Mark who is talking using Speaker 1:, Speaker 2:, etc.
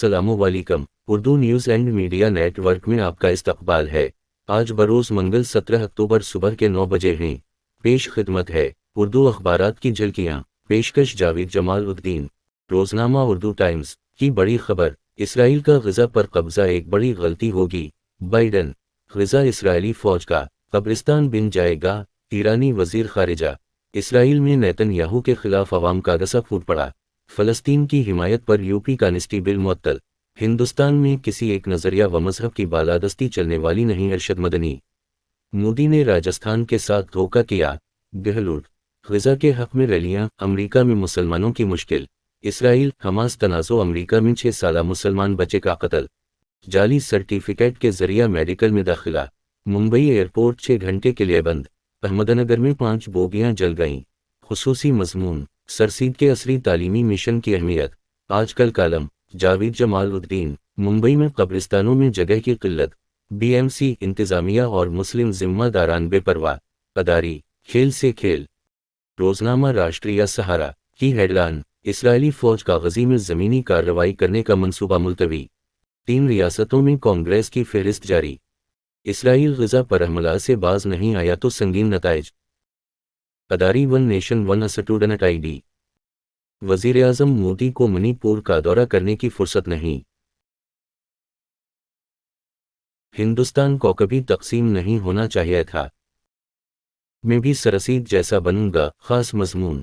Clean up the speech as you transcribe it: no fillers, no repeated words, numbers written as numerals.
Speaker 1: السلام علیکم، Urdu news and media network میں آپ کا استقبال ہے۔ آج بروز منگل 17 اکتوبر صبح کے 9 بجے ہیں۔ پیش خدمت ہے اردو اخبارات کی جھلکیاں۔ پیشکش جاوید جمال الدین۔ روزنامہ اردو ٹائمز کی بڑی خبر، اسرائیل کا غزہ پر قبضہ ایک بڑی غلطی ہوگی، بائیڈن۔ غزہ اسرائیلی فوج کا قبرستان بن جائے گا، ایرانی وزیر خارجہ۔ اسرائیل میں نیتن یاہو کے خلاف عوام کا غصہ پھوٹ پڑا۔ فلسطین کی حمایت پر یوپی کانسٹیبل معطل۔ ہندوستان میں کسی ایک نظریہ و مذہب کی بالادستی چلنے والی نہیں، ارشد مدنی۔ مودی نے راجستھان کے ساتھ دھوکہ کیا، گہلوٹ۔ غزہ کے حق میں ریلیاں، امریکہ میں مسلمانوں کی مشکل۔ اسرائیل حماس تنازع، امریکہ میں 6 سالہ مسلمان بچے کا قتل۔ جعلی سرٹیفکیٹ کے ذریعہ میڈیکل میں داخلہ۔ ممبئی ایئرپورٹ 6 گھنٹے کے لیے بند۔ احمد نگر میں 5 بوگیاں جل گئیں۔ خصوصی مضمون، سرسید کے عصری تعلیمی مشن کی اہمیت۔ آج کل کالم، جاوید جمال الدین۔ ممبئی میں قبرستانوں میں جگہ کی قلت، بی ایم سی انتظامیہ اور مسلم ذمہ داران بے پرواہ۔ اداری، کھیل سے کھیل۔ روزنامہ راشٹریہ سہارا کی ہیڈ لائن، اسرائیلی فوج کا غزہ میں زمینی کارروائی کرنے کا منصوبہ ملتوی۔ 3 ریاستوں میں کانگریس کی فہرست جاری۔ اسرائیل غزہ پر حملہ سے باز نہیں آیا تو سنگین نتائج۔ اداری، one nation one student ID ڈی۔ وزیراعظم مودی کو منی پور کا دورہ کرنے کی فرصت نہیں۔ ہندوستان کو کبھی تقسیم نہیں ہونا چاہیے تھا۔ میں بھی سرسید جیسا بنوں گا، خاص مضمون۔